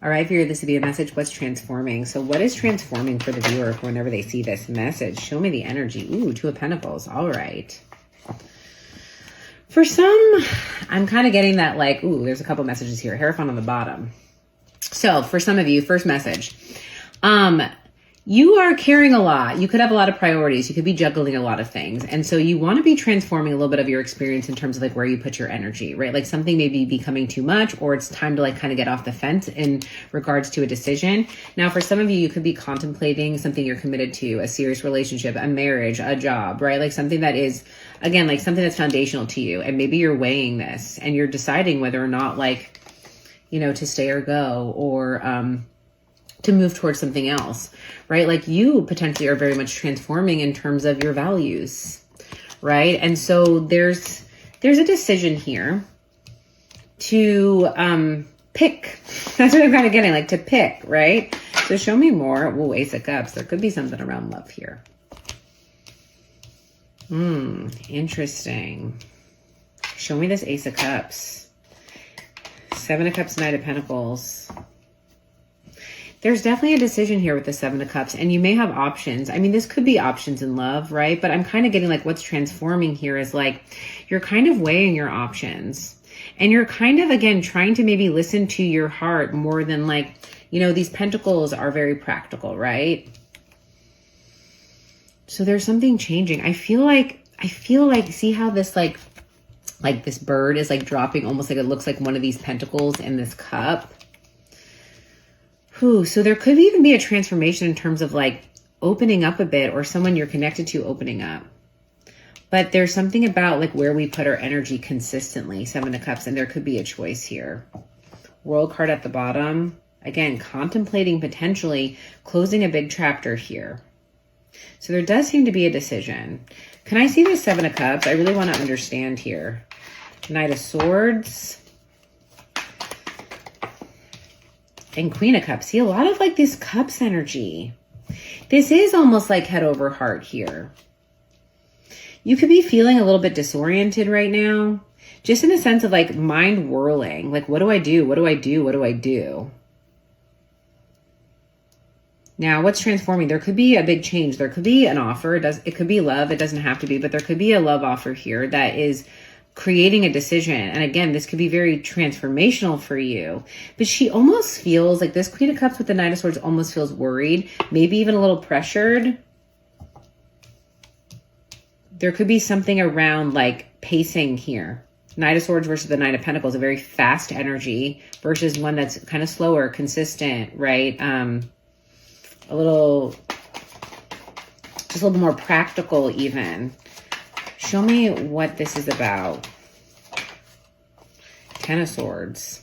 All right, viewer, this would be a message. What's transforming? So what is transforming for the viewer whenever they see this message? Show me the energy. Ooh, Two of Pentacles. All right. For some, I'm kind of getting that like, ooh, there's a couple messages here. Hierophant on the bottom. So for some of you, first message. You are carrying a lot. You could have a lot of priorities. You could be juggling a lot of things. And so you want to be transforming a little bit of your experience in terms of like where you put your energy, right? Like something may be becoming too much, or it's time to like kind of get off the fence in regards to a decision. Now, for some of you, you could be contemplating something you're committed to, a serious relationship, a marriage, a job, right? Like something that is, again, like something that's foundational to you. And maybe you're weighing this and you're deciding whether or not like, you know, to stay or go, or, to move towards something else, right? Like you potentially are very much transforming in terms of your values, right? And so there's a decision here to pick. That's what I'm kind of getting, like to pick, right? So show me more. Ooh, Ace of Cups. There could be something around love here. Interesting. Show me this Ace of Cups. Seven of Cups, Knight of Pentacles. There's definitely a decision here with the Seven of Cups, and you may have options. I mean, this could be options in love, right? But I'm kind of getting like what's transforming here is like you're kind of weighing your options, and you're kind of, again, trying to maybe listen to your heart more than like, you know, these pentacles are very practical, right? So there's something changing. I feel like, see how this like this bird is like dropping almost like it looks like one of these pentacles in this cup. So there could even be a transformation in terms of like opening up a bit, or someone you're connected to opening up. But there's something about like where we put our energy consistently, Seven of Cups, and there could be a choice here. World card at the bottom. Again, contemplating potentially closing a big chapter here. So there does seem to be a decision. Can I see the Seven of Cups? I really want to understand here. Knight of Swords. And Queen of Cups. See, a lot of like this Cups energy. This is almost like head over heart here. You could be feeling a little bit disoriented right now. Just in the sense of like mind whirling. Like, what do I do? What do I do? What do I do? Now, what's transforming? There could be a big change. There could be an offer. It could be love. It doesn't have to be, but there could be a love offer here that is creating a decision. And again, this could be very transformational for you. But she almost feels like this Queen of Cups with the Knight of Swords almost feels worried, maybe even a little pressured. There could be something around like pacing here. Knight of Swords versus the Knight of Pentacles, a very fast energy versus one that's kind of slower, consistent, right? Just a little bit more practical even. Show me what this is about. Ten of Swords.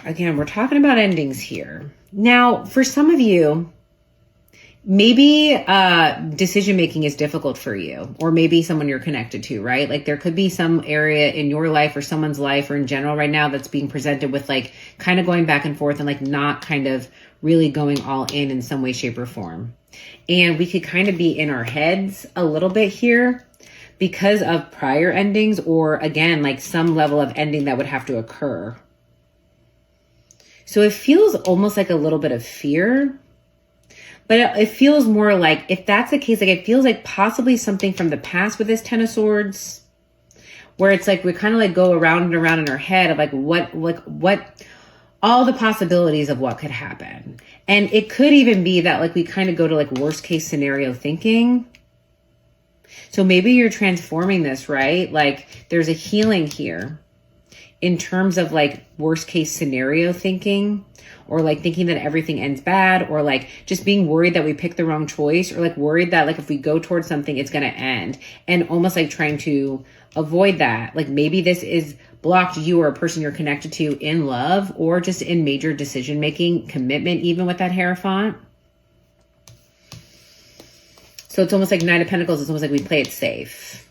Again, we're talking about endings here. Now, for some of you, maybe decision-making is difficult for you, or maybe someone you're connected to, right? Like there could be some area in your life or someone's life or in general right now that's being presented with like kind of going back and forth and like not kind of really going all in some way, shape, or form. And we could kind of be in our heads a little bit here because of prior endings, or again, like some level of ending that would have to occur. So it feels almost like a little bit of fear, but it feels more like, if that's the case, like it feels like possibly something from the past with this Ten of Swords, where it's like we kind of like go around and around in our head of like what all the possibilities of what could happen. And it could even be that like we kind of go to like worst case scenario thinking. So maybe you're transforming this, right? Like there's a healing here in terms of like worst case scenario thinking, or like thinking that everything ends bad, or like just being worried that we picked the wrong choice, or like worried that like if we go towards something, it's going to end, and almost like trying to avoid that. Like maybe this is blocked you or a person you're connected to in love, or just in major decision-making, commitment, even with that Hierophant. So it's almost like Knight of Pentacles. It's almost like we play it safe.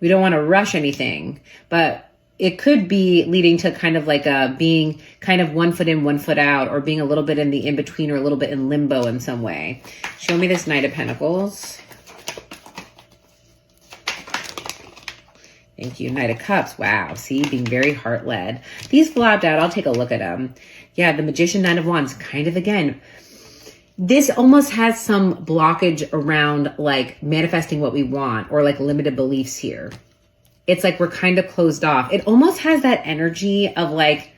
We don't want to rush anything, but it could be leading to kind of like being kind of 1 foot in, 1 foot out, or being a little bit in the in-between, or a little bit in limbo in some way. Show me this Knight of Pentacles. Thank you. Knight of Cups. Wow. See, being very heart-led. These flopped out. I'll take a look at them. Yeah, the Magician, Nine of Wands, kind of again. This almost has some blockage around like manifesting what we want or like limited beliefs here. It's like we're kind of closed off. It almost has that energy of like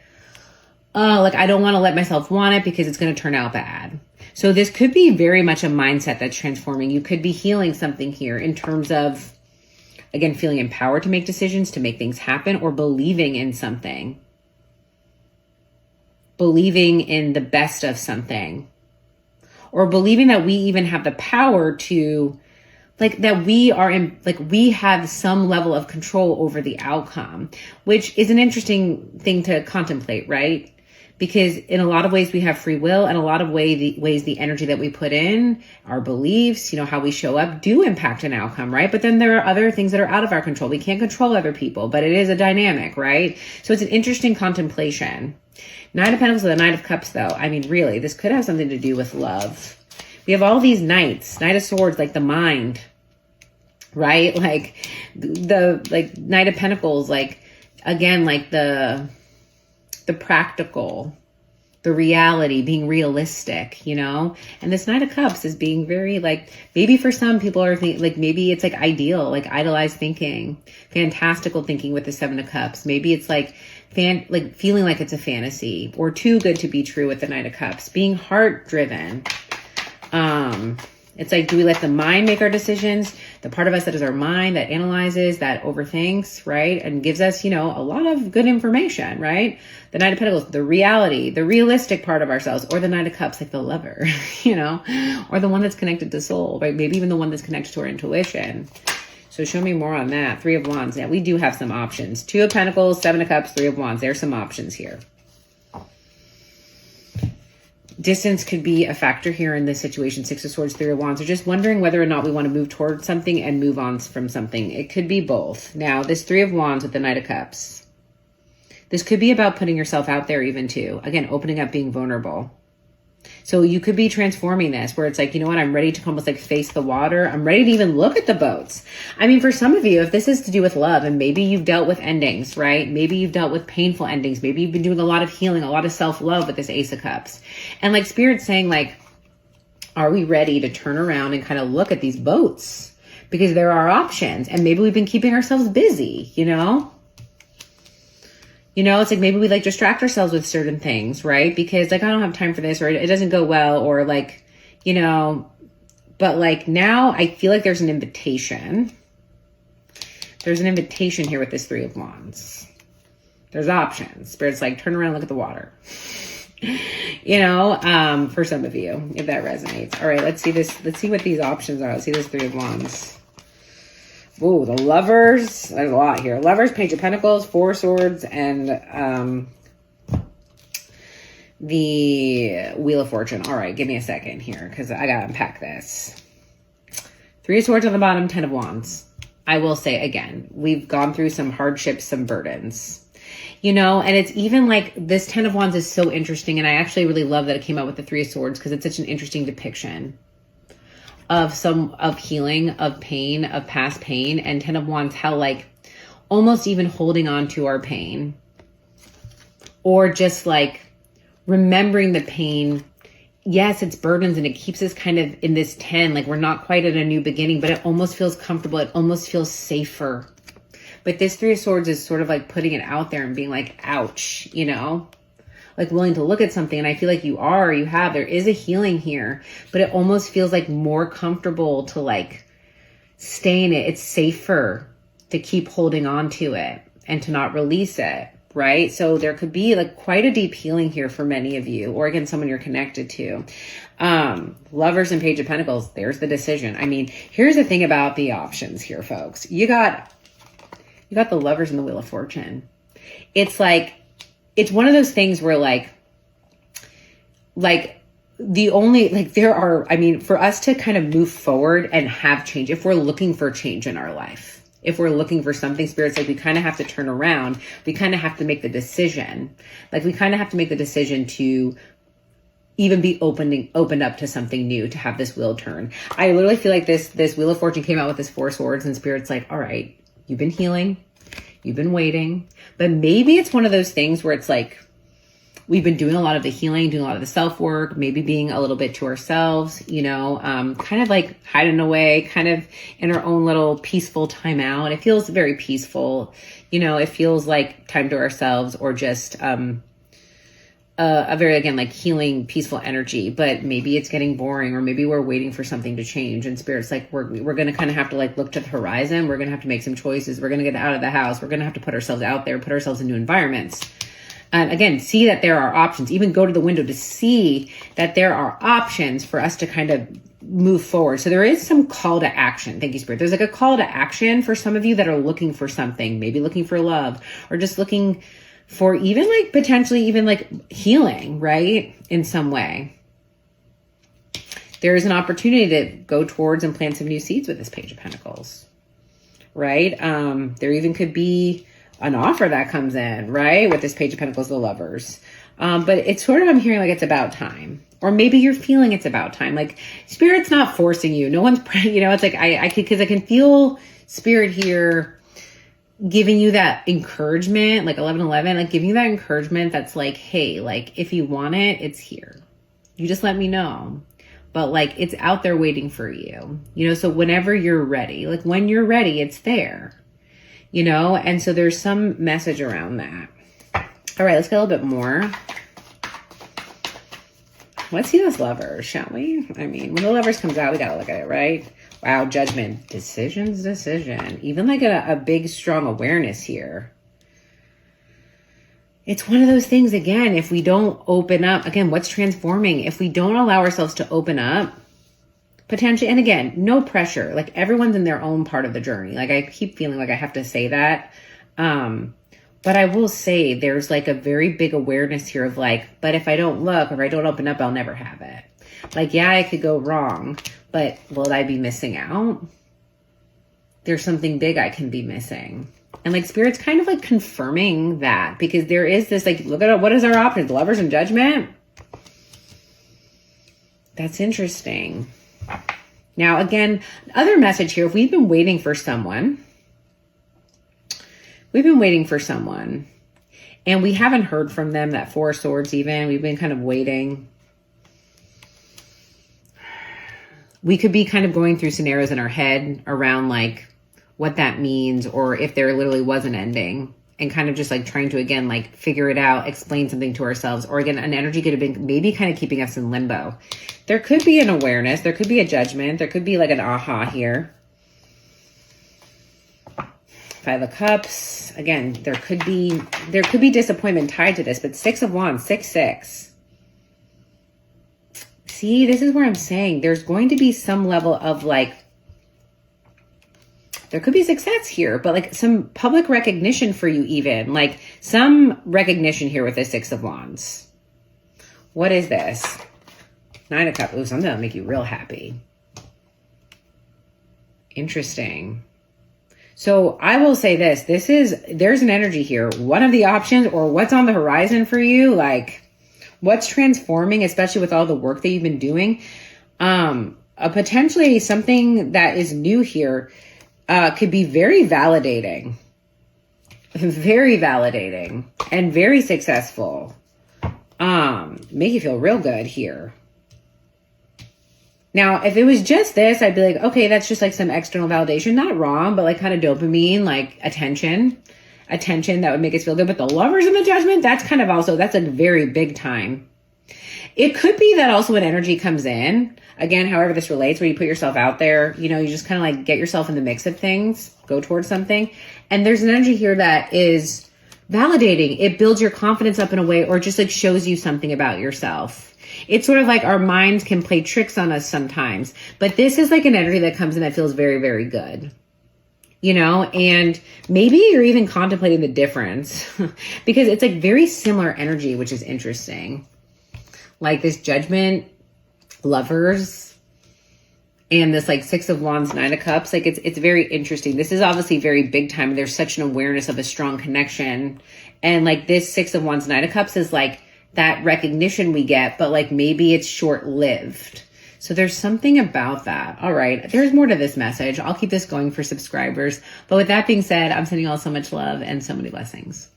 I don't want to let myself want it because it's going to turn out bad. So this could be very much a mindset that's transforming. You could be healing something here in terms of, again, feeling empowered to make decisions, to make things happen, or believing in something. Believing in the best of something. Or believing that we even have the power to, like, that we are in, like, we have some level of control over the outcome, which is an interesting thing to contemplate, right? Because in a lot of ways we have free will, and a lot of ways the energy that we put in, our beliefs, how we show up do impact an outcome, right? But then there are other things that are out of our control. We can't control other people, but it is a dynamic, right? So it's an interesting contemplation. Nine of Pentacles with the Knight of Cups, though. I mean, really, this could have something to do with love. We have all these knights, Knight of Swords, like the mind, right? Like Knight of Pentacles, like, again, like the practical, the reality, being realistic, and this Knight of Cups is being very like, maybe for some people are like, maybe it's like ideal, like idolized thinking, fantastical thinking with the Seven of Cups. Maybe it's like feeling like it's a fantasy or too good to be true with the Knight of Cups, being heart driven. It's like, do we let the mind make our decisions? The part of us that is our mind, that analyzes, that overthinks, right? And gives us, a lot of good information, right? The Knight of Pentacles, the reality, the realistic part of ourselves, or the Knight of Cups, like the lover, or the one that's connected to soul, right? Maybe even the one that's connected to our intuition. So show me more on that. Three of Wands. Yeah, we do have some options. Two of Pentacles, Seven of Cups, Three of Wands. There's some options here. Distance could be a factor here in this situation. Six of Swords, Three of Wands. They're just wondering whether or not we want to move towards something and move on from something. It could be both. Now, this Three of Wands with the Knight of Cups. This could be about putting yourself out there even too. Again, opening up, being vulnerable. So you could be transforming this where it's like, you know what, I'm ready to almost like face the water. I'm ready to even look at the boats. I mean, for some of you, if this is to do with love, and maybe you've dealt with endings, right? Maybe you've dealt with painful endings. Maybe you've been doing a lot of healing, a lot of self-love with this Ace of Cups. And like Spirit's saying, like, are we ready to turn around and kind of look at these boats? Because there are options, and maybe we've been keeping ourselves busy, it's like maybe we like distract ourselves with certain things, right? Because like, I don't have time for this, or it doesn't go well, or like, but like now I feel like there's an invitation. There's an invitation here with this Three of Wands. There's options. Spirit's like, turn around, look at the water. For some of you, if that resonates. All right, let's see this. Let's see what these options are. Let's see this Three of Wands. Ooh, the Lovers. There's a lot here. Lovers, Page of Pentacles, Four of Swords, and the Wheel of Fortune. All right, give me a second here because I got to unpack this. Three of Swords on the bottom, Ten of Wands. I will say again, we've gone through some hardships, some burdens. And it's even like this Ten of Wands is so interesting, and I actually really love that it came out with the Three of Swords because it's such an interesting depiction of healing, of pain, of past pain, and Ten of Wands, how like almost even holding on to our pain, or just like remembering the pain. Yes, it's burdens and it keeps us kind of in this 10, like we're not quite at a new beginning, but it almost feels comfortable. It almost feels safer. But this Three of Swords is sort of like putting it out there and being like, ouch, like willing to look at something. And I feel like there is a healing here, but it almost feels like more comfortable to like stay in it. It's safer to keep holding on to it and to not release it, right? So there could be like quite a deep healing here for many of you, or again, someone you're connected to. Lovers and Page of Pentacles, there's the decision. I mean, here's the thing about the options here, folks. You got the Lovers and the Wheel of Fortune. It's like, it's one of those things where for us to kind of move forward and have change, if we're looking for change in our life, if we're looking for something, Spirit's like, we kind of have to turn around. We kind of have to make the decision. Like we kind of have to make the decision to even be opened up to something new, to have this wheel turn. I literally feel like this Wheel of Fortune came out with this Four Swords, and Spirit's like, all right, you've been healing. You've been waiting, but maybe it's one of those things where it's like, we've been doing a lot of the healing, doing a lot of the self-work, maybe being a little bit to ourselves, kind of like hiding away, kind of in our own little peaceful time out. It feels very peaceful. It feels like time to ourselves, or just a very, again, like healing, peaceful energy. But maybe it's getting boring, or maybe we're waiting for something to change. And Spirit's like, we're going to kind of have to like look to the horizon. We're going to have to make some choices. We're going to get out of the house. We're going to have to put ourselves out there, put ourselves in new environments. And again, see that there are options, even go to the window to see that there are options for us to kind of move forward. So there is some call to action. Thank you, Spirit. There's like a call to action for some of you that are looking for something, maybe looking for love, or just looking for even like potentially even like healing, right? In some way. There is an opportunity to go towards and plant some new seeds with this Page of Pentacles, right? There even could be an offer that comes in, right? With this Page of Pentacles, the Lovers. But it's sort of, I'm hearing like it's about time. Or maybe you're feeling it's about time. Like Spirit's not forcing you. No one's praying, it's like because I can feel Spirit here giving you that encouragement, like 11:11, like giving you that encouragement that's like, hey, like if you want it, it's here. You just let me know. But like it's out there waiting for you. So whenever you're ready, like when you're ready, it's there. And so there's some message around that. All right, let's get a little bit more. Let's see this Lover, shall we? I mean, when the Lovers comes out, we got to look at it, right? Wow, Judgment, decision. Even like a big, strong awareness here. It's one of those things, again, if we don't open up, again, what's transforming? If we don't allow ourselves to open up, potentially, and again, no pressure. Like everyone's in their own part of the journey. Like I keep feeling like I have to say that. But I will say there's like a very big awareness here of like, but if I don't look, or if I don't open up, I'll never have it. Like, yeah, I could go wrong, but will I be missing out? There's something big I can be missing. And like Spirit's kind of like confirming that, because there is this like, look at what is our options? Lovers and Judgment. That's interesting. Now, again, other message here, if we've been waiting for someone, and we haven't heard from them, that Four of Swords even, we've been kind of waiting. We could be kind of going through scenarios in our head around like what that means, or if there literally was an ending, and kind of just like trying to, again, like figure it out, explain something to ourselves, or again, an energy could have been maybe kind of keeping us in limbo. There could be an awareness, there could be a judgment, there could be like an aha here. Five of Cups. Again, there could be disappointment tied to this, but Six of Wands, 6-6. See, this is where I'm saying there's going to be some level of like, there could be success here, but like some public recognition for you even. Like some recognition here with the Six of Wands. What is this? Nine of Cups. Ooh, something that'll make you real happy. Interesting. So I will say this, there's an energy here. One of the options, or what's on the horizon for you, like what's transforming, especially with all the work that you've been doing, potentially something that is new here, could be very validating, and very successful. Make you feel real good here. Now, if it was just this, I'd be like, okay, that's just like some external validation. Not wrong, but like kind of dopamine, like attention that would make us feel good. But the Lovers and the Judgment, that's kind of also, that's a very big time. It could be that also when energy comes in, again, however this relates, where you put yourself out there, you just kind of like get yourself in the mix of things, go towards something. And there's an energy here that is validating. It builds your confidence up in a way, or just like shows you something about yourself. It's sort of like our minds can play tricks on us sometimes, but this is like an energy that comes in that feels very, very good, and maybe you're even contemplating the difference because it's like very similar energy, which is interesting. Like this Judgment, Lovers, and this like Six of Wands, Nine of Cups, like it's very interesting. This is obviously very big time. There's such an awareness of a strong connection. And like this Six of Wands, Nine of Cups is like that recognition we get, but like maybe it's short-lived. So there's something about that. All right. There's more to this message. I'll keep this going for subscribers. But with that being said, I'm sending you all so much love and so many blessings.